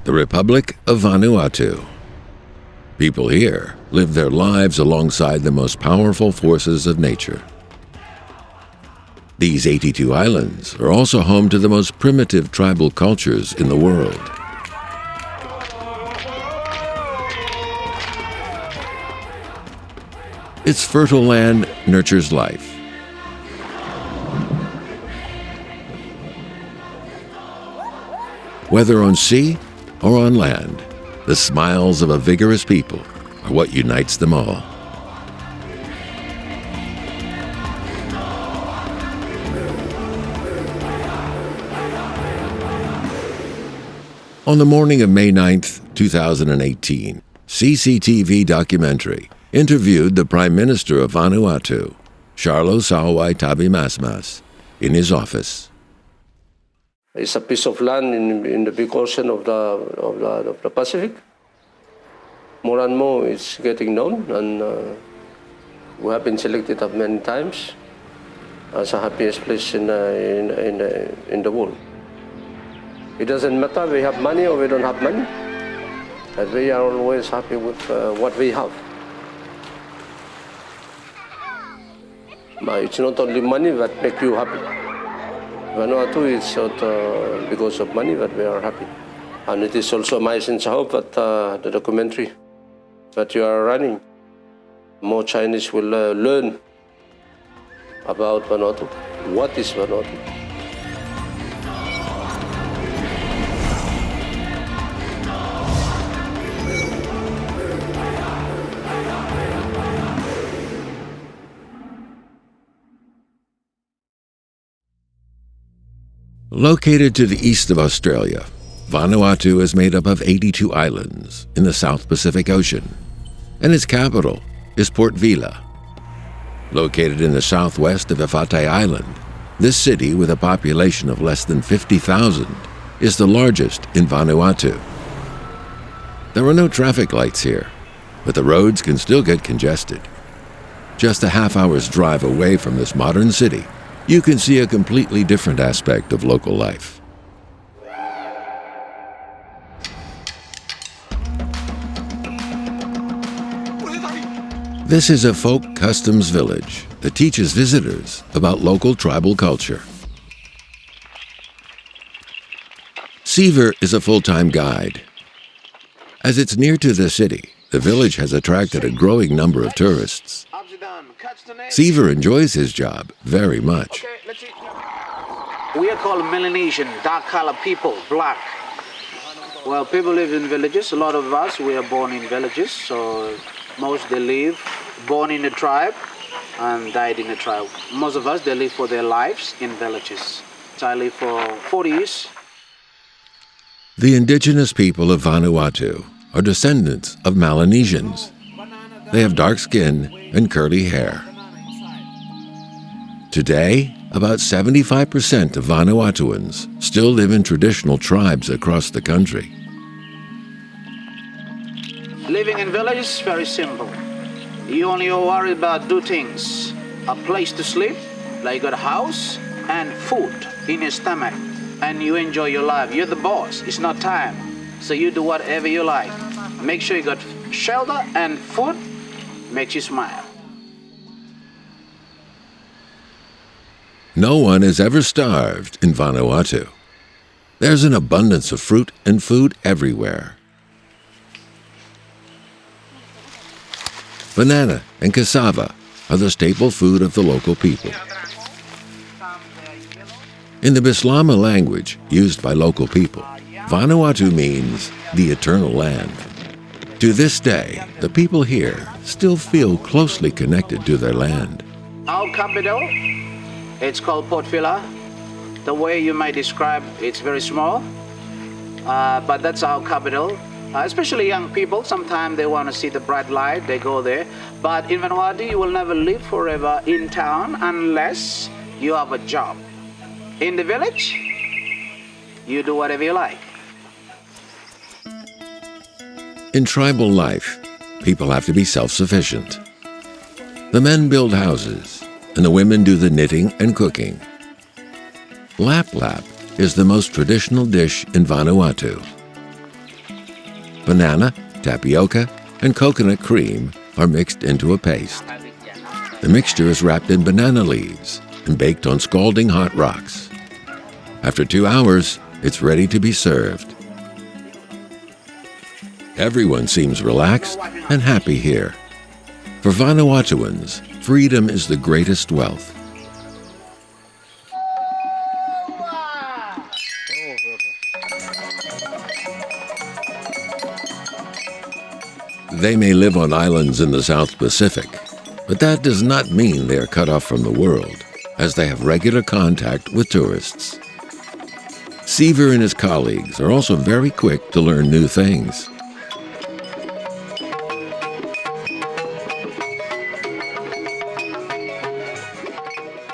the Republic of Vanuatu. People here live their lives alongside the most powerful forces of nature. These 82 islands are also home to the most primitive tribal cultures in the world. Its fertile land nurtures life. Whether on sea or on land, the smiles of a vigorous people are what unites them all. On the morning of May 9th, 2018, CGTN Documentary interviewed the Prime Minister of Vanuatu, Charlo Sawai Tabimasmas, in his office. It's a piece of land in the big ocean of the Pacific. More and more it's getting known, and we have been selected many times as the happiest place in the world. It doesn't matter we have money or we don't have money, but we are always happy with what we have. But it's not only money that makes you happy. Vanuatu is not because of money that we are happy. And it is also my sincere hope that the documentary that you are running, more Chinese will learn about Vanuatu. What is Vanuatu? Located to the east of Australia, Vanuatu is made up of 82 islands in the South Pacific Ocean, and its capital is Port Vila. Located in the southwest of Tana Island, this city, with a population of less than 50,000, is the largest in Vanuatu. There are no traffic lights here, but the roads can still get congested. Just a half-hour's drive away from this modern city, you can see a completely different aspect of local life. This is a folk customs village that teaches visitors about local tribal culture. Seaver is a full-time guide. As it's near to the city, the village has attracted a growing number of tourists. Seaver enjoys his job very much. We are called Melanesian, dark-colored people, black. Well, people live in villages. A lot of us, we are born in villages, so most they live, born in a tribe and died in a tribe. Most of us, they live for their lives in villages. So I live for 40 years. The indigenous people of Vanuatu are descendants of Melanesians. They have dark skin and curly hair. Today, about 75% of Vanuatuans still live in traditional tribes across the country. Living in village is very simple. You only worry about two things: a place to sleep, like you got a house, and food in your stomach. And you enjoy your life. You're the boss. It's not time. So you do whatever you like. Make sure you got shelter and food makes you smile. No one is ever starved in Vanuatu. There's an abundance of fruit and food everywhere. Banana and cassava are the staple food of the local people. In the Bislama language used by local people, Vanuatu means the eternal land. To this day, the people here still feel closely connected to their land. Our capital, it's called Port Vila. The way you might describe, it's very small, but that's our capital. Especially young people, sometimes they want to see the bright light, they go there. But in Vanuatu, you will never live forever in town unless you have a job. In the village, you do whatever you like. In tribal life, people have to be self-sufficient. The men build houses, and the women do the knitting and cooking. Lap-lap is the most traditional dish in Vanuatu. banana, tapioca, and coconut cream are mixed into a paste. The mixture is wrapped in banana leaves and baked on scalding hot rocks. After 2 hours, it's ready to be served. Everyone seems relaxed and happy here. For Vanuatuans, freedom is the greatest wealth. They may live on islands in the South Pacific, but that does not mean they are cut off from the world, as they have regular contact with tourists. Seaver and his colleagues are also very quick to learn new things.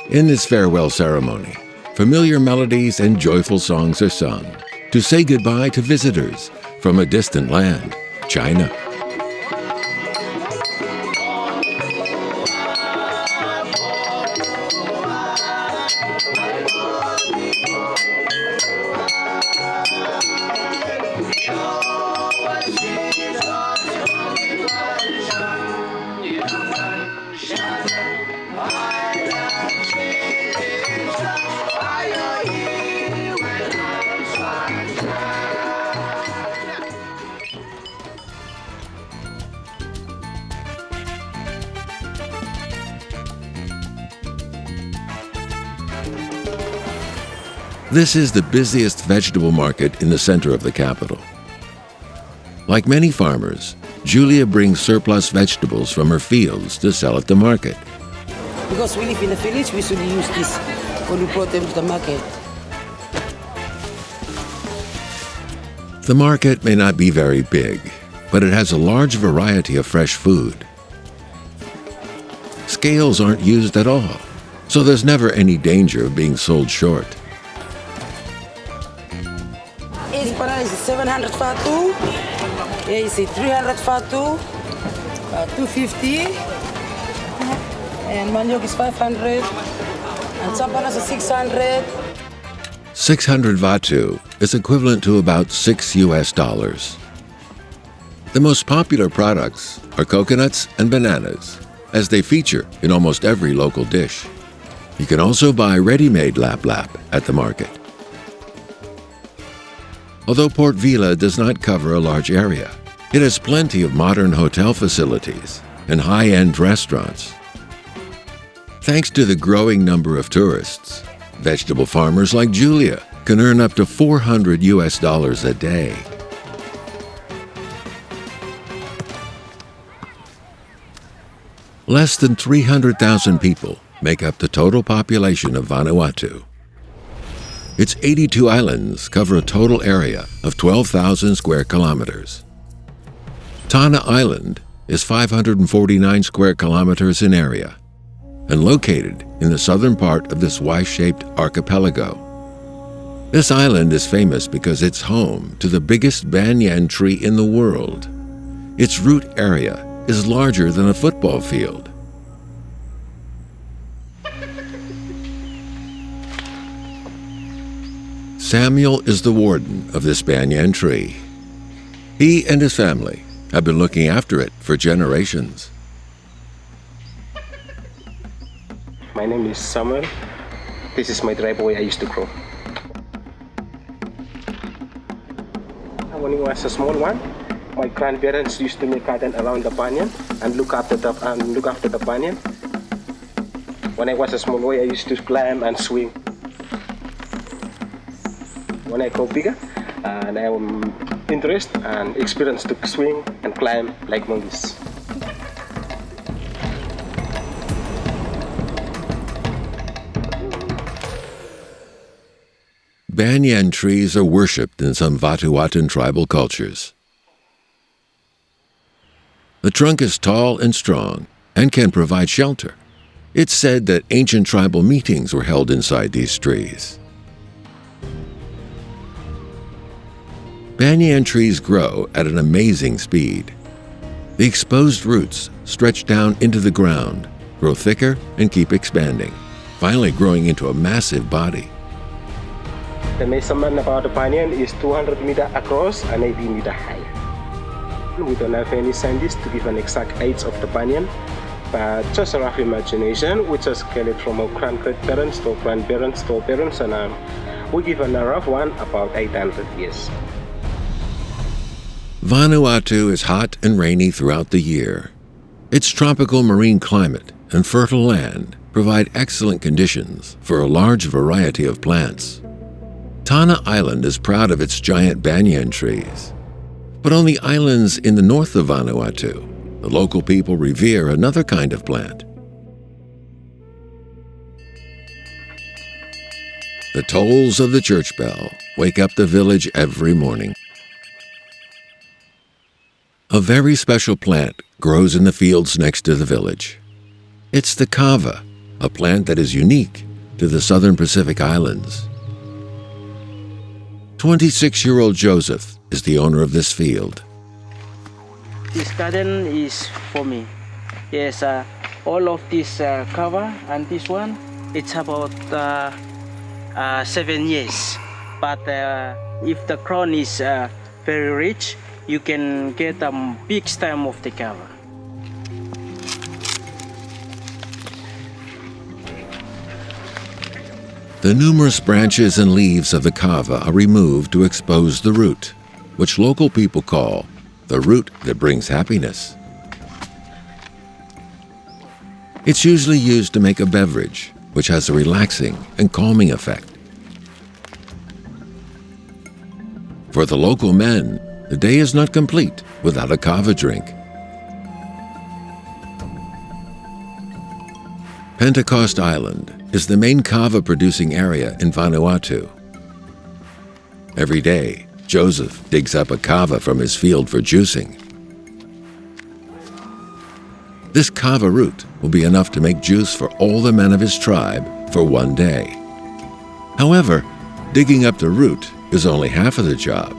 In this farewell ceremony, familiar melodies and joyful songs are sung to say goodbye to visitors from a distant land, China. This is the busiest vegetable market in the center of the capital. Like many farmers, Julia brings surplus vegetables from her fields to sell at the market. Because we live in the village, we should use this when we brought them to the market. The market may not be very big, but it has a large variety of fresh food. Scales aren't used at all, so there's never any danger of being sold short. This banana is 700 fatu. Here is 300 fatu, 250, and manioc is 500, and some bananas are 600. 600 Vatu is equivalent to about $6. The most popular products are coconuts and bananas, as they feature in almost every local dish. You can also buy ready-made lap-lap at the market. Although Port Vila does not cover a large area, it has plenty of modern hotel facilities and high-end restaurants. Thanks to the growing number of tourists, vegetable farmers like Julia can earn up to $400 a day. Less than 300,000 people make up the total population of Vanuatu. Its 82 islands cover a total area of 12,000 square kilometers. Tana Island is 549 square kilometers in area and located in the southern part of this Y-shaped archipelago. This island is famous because it's home to the biggest banyan tree in the world. Its root area is larger than a football field. Samuel is the warden of this banyan tree. He and his family have been looking after it for generations. My name is Samuel. This is my driveway I used to grow. When I was a small one, my grandparents used to make garden around the banyan and look after the banyan. When I was a small boy, I used to climb and swing. When I grow bigger, and I am interested and experienced to swing and climb like monkeys. Banyan trees are worshipped in some Vanuatuan tribal cultures. The trunk is tall and strong and can provide shelter. It's said that ancient tribal meetings were held inside these trees. Banyan trees grow at an amazing speed. The exposed roots stretch down into the ground, grow thicker, and keep expanding, finally growing into a massive body. The measurement about the banyan is 200 meters across and 80 meters high. We don't have any scientists to give an exact age of the banyan, but just a rough imagination. We just get it from our grandparents to grandparents to parents, and we give a rough one about 800 years. Vanuatu is hot and rainy throughout the year. Its tropical marine climate and fertile land provide excellent conditions for a large variety of plants. Tana Island is proud of its giant banyan trees. But on the islands in the north of Vanuatu, the local people revere another kind of plant. The tolls of the church bell wake up the village every morning. A very special plant grows in the fields next to the village. It's the Kava, a plant that is unique to the southern Pacific Islands. 26-year-old Joseph is the owner of this field. This garden is for me. Yes, all of this cover and this one, it's about 7 years. But if the crown is very rich, you can get a big stem of the cover. The numerous branches and leaves of the kava are removed to expose the root, which local people call the root that brings happiness. It's usually used to make a beverage, which has a relaxing and calming effect. For the local men, the day is not complete without a kava drink. Pentecost Island is the main kava producing area in Vanuatu. Every day, Joseph digs up a kava from his field for juicing. This kava root will be enough to make juice for all the men of his tribe for one day. However, digging up the root is only half of the job.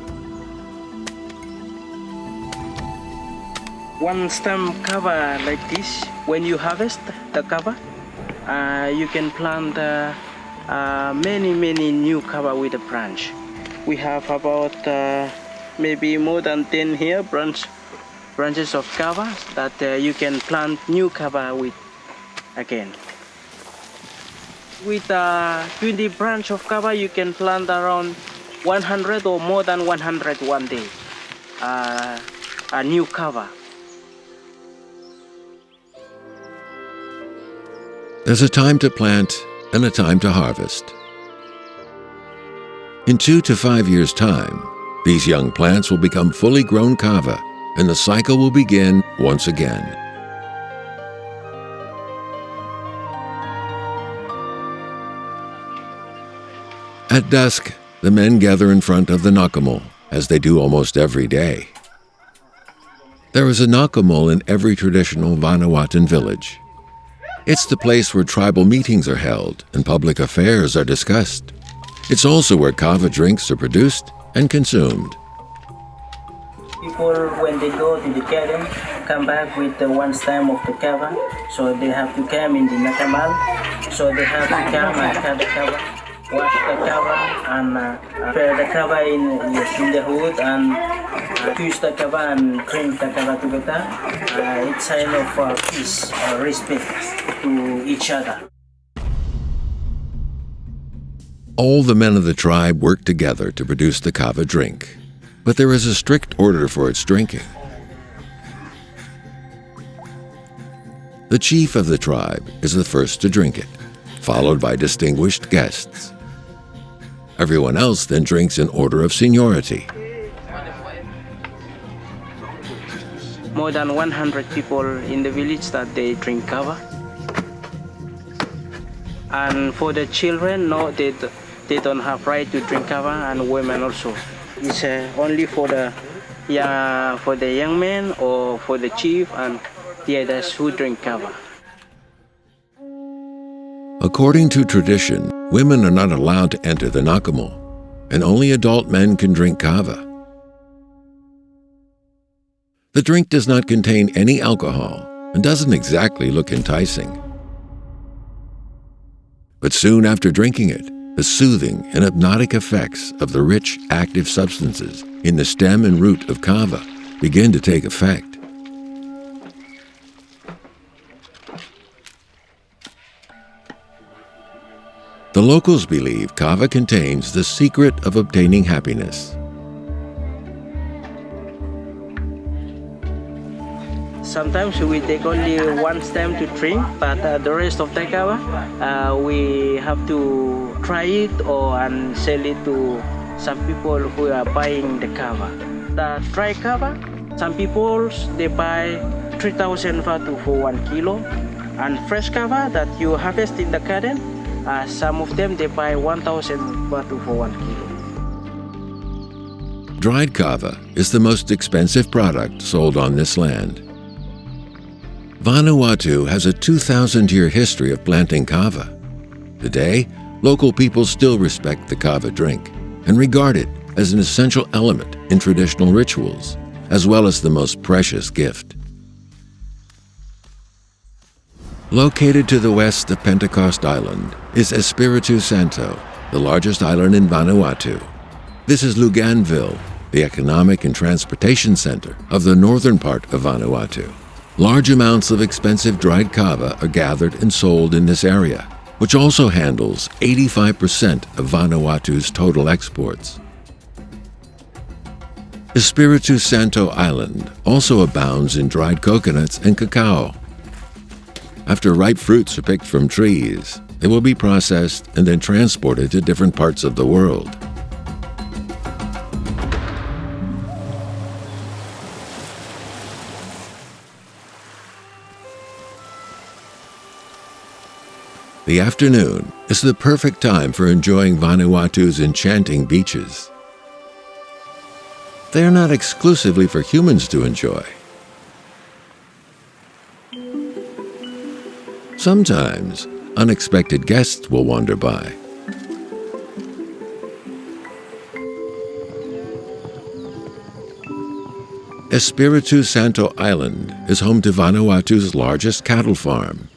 One stem kava like this, when you harvest the kava, you can plant many new kava with a branch. We have about maybe more than 10 here branches of kava that you can plant new kava with again. With 20 branch of kava, you can plant around 100 or more than 100 one day. A new kava. There's a time to plant and a time to harvest. In 2 to 5 years' time, these young plants will become fully grown kava, and the cycle will begin once again. At dusk, the men gather in front of the nakamul, as they do almost every day. There is a nakamul in every traditional Vanuatuan village. It's the place where tribal meetings are held and public affairs are discussed. It's also where kava drinks are produced and consumed. People, when they go to the garden, come back with the one stem of the kava, so they have to come in the nakamal, so they have to come and cut the kava, wash the kava, and prepare the kava in the hood, and twist the kava and drink the kava together. It's a sign of peace, respect to each other. All the men of the tribe work together to produce the kava drink, but there is a strict order for its drinking. The chief of the tribe is the first to drink it, followed by distinguished guests. Everyone else then drinks in order of seniority. More than 100 people in the village that they drink kava. And for the children, no, they don't have right to drink kava, and women also. It's only for the young men or for the chief and the others who drink kava. According to tradition, women are not allowed to enter the nakamul, and only adult men can drink kava. The drink does not contain any alcohol and doesn't exactly look enticing. But soon after drinking it, the soothing and hypnotic effects of the rich, active substances in the stem and root of kava begin to take effect. The locals believe Kava contains the secret of obtaining happiness. Sometimes we take only one stem to drink, but the rest of the kava, we have to try it and sell it to some people who are buying the kava. The dry kava, some people they buy 3,000 Vanuatu for 1 kilo, and fresh kava that you harvest in the garden, some of them they buy 1,000 Vanuatu for 1 kilo. Dried kava is the most expensive product sold on this land. Vanuatu has a 2,000-year history of planting kava. Today, local people still respect the kava drink and regard it as an essential element in traditional rituals, as well as the most precious gift. Located to the west of Pentecost Island is Espiritu Santo, the largest island in Vanuatu. This is Luganville, the economic and transportation center of the northern part of Vanuatu. Large amounts of expensive dried kava are gathered and sold in this area, which also handles 85% of Vanuatu's total exports. Espiritu Santo Island also abounds in dried coconuts and cacao. After ripe fruits are picked from trees, they will be processed and then transported to different parts of the world. The afternoon is the perfect time for enjoying Vanuatu's enchanting beaches. They are not exclusively for humans to enjoy. Sometimes, unexpected guests will wander by. Espiritu Santo Island is home to Vanuatu's largest cattle farm.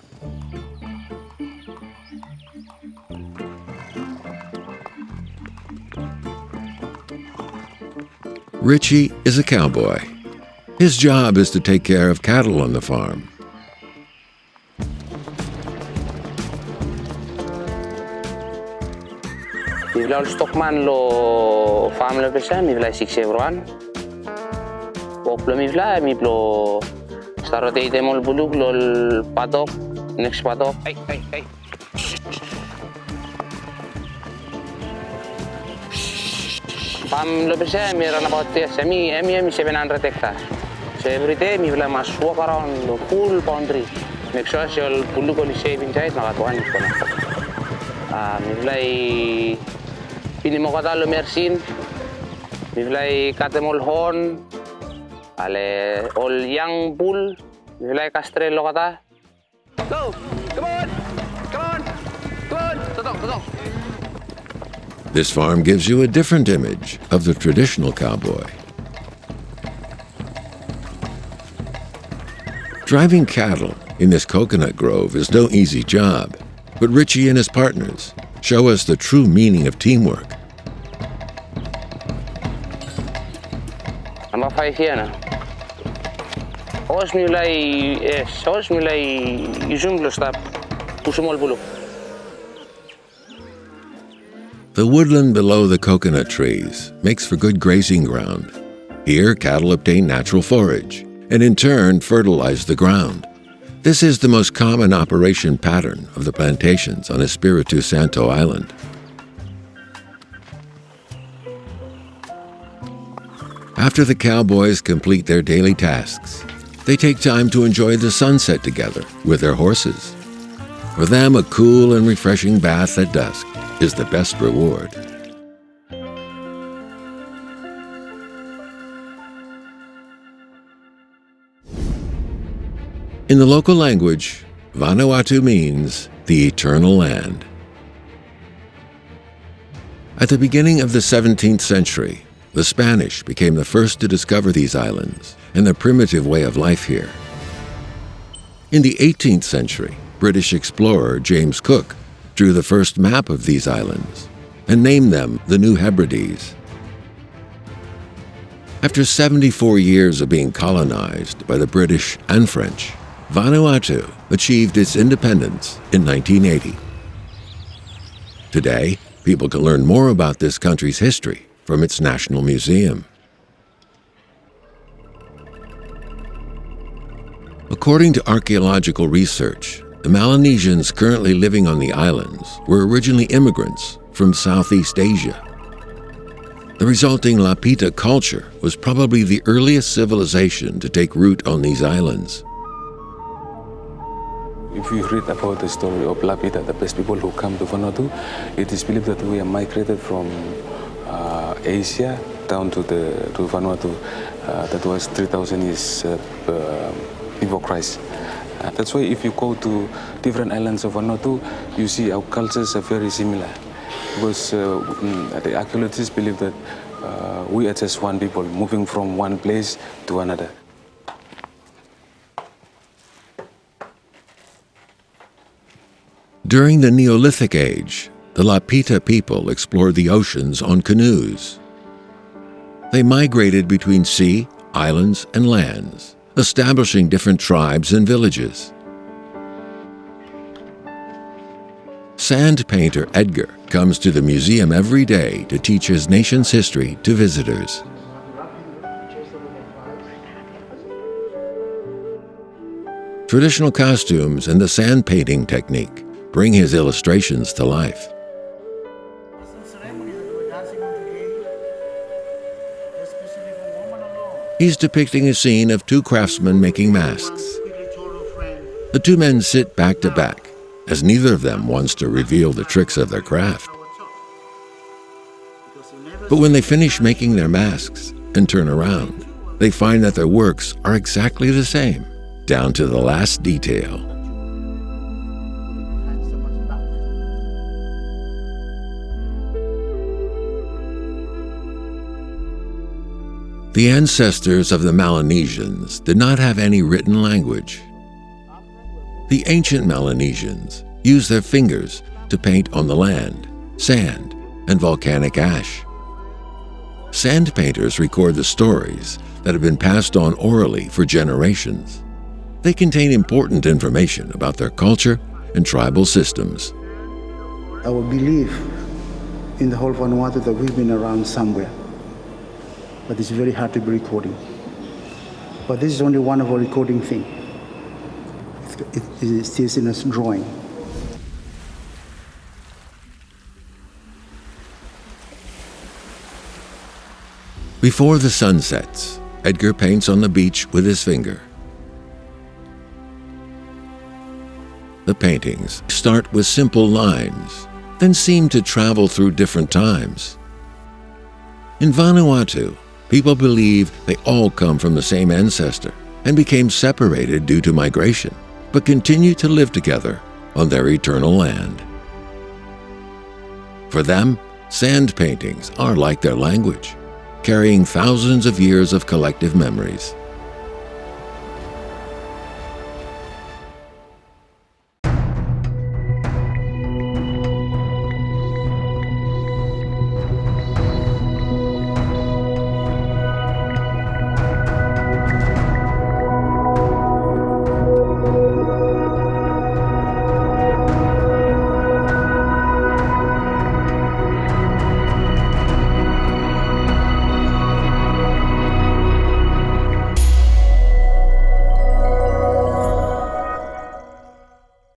Richie is a cowboy. His job is to take care of cattle on the farm. Vila stockman lo farm lo pesa mi vila 6 everyone. Oplo mi vila mi blo starate demol bulug lo padok next padok. Hey. Farm lo pesa mi run about semi 700 hectares. So every day mi vila must walk around the full boundary. Make sure she all bulug all save inside nakatuan ko na. Mi vila Pini mo kata lo mersin, biflay katemol hon, ale all young bull, biflay castrelo kata. Go, come on, Totong. This farm gives you a different image of the traditional cowboy. Driving cattle in this coconut grove is no easy job, but Richie and his partners show us the true meaning of teamwork. Number 5 here na. Os mulai izum stop usumol bulu. The woodland below the coconut trees makes for good grazing ground. Here, cattle obtain natural forage and in turn fertilize the ground. This is the most common operation pattern of the plantations on Espiritu Santo Island. After the cowboys complete their daily tasks, they take time to enjoy the sunset together with their horses. For them, a cool and refreshing bath at dusk is the best reward. In the local language, Vanuatu means the eternal land. At the beginning of the 17th century, the Spanish became the first to discover these islands and the primitive way of life here. In the 18th century, British explorer James Cook drew the first map of these islands and named them the New Hebrides. After 74 years of being colonized by the British and French, Vanuatu achieved its independence in 1980. Today, people can learn more about this country's history from its National Museum. According to archaeological research, the Melanesians currently living on the islands were originally immigrants from Southeast Asia. The resulting Lapita culture was probably the earliest civilization to take root on these islands. If you read about the story of Lapita, the first people who come to Vanuatu, it is believed that we are migrated from Asia down to Vanuatu. That was 3,000 years before Christ. That's why if you go to different islands of Vanuatu, you see our cultures are very similar. Because the archaeologists believe that we are just one people moving from one place to another. During the Neolithic Age, the Lapita people explored the oceans on canoes. They migrated between sea, islands, and lands, establishing different tribes and villages. Sand painter Edgar comes to the museum every day to teach his nation's history to visitors. Traditional costumes and the sand painting technique bring his illustrations to life. He's depicting a scene of two craftsmen making masks. The two men sit back to back, as neither of them wants to reveal the tricks of their craft. But when they finish making their masks and turn around, they find that their works are exactly the same, down to the last detail. The ancestors of the Melanesians did not have any written language. The ancient Melanesians used their fingers to paint on the land, sand, and volcanic ash. Sand painters record the stories that have been passed on orally for generations. They contain important information about their culture and tribal systems. Our belief in the whole Vanuatu that we've been around somewhere, but it's very hard to be recording. But this is only one of our recording things. It stays in a drawing. Before the sun sets, Edgar paints on the beach with his finger. The paintings start with simple lines, then seem to travel through different times. In Vanuatu, people believe they all come from the same ancestor and became separated due to migration, but continue to live together on their eternal land. For them, sand paintings are like their language, carrying thousands of years of collective memories.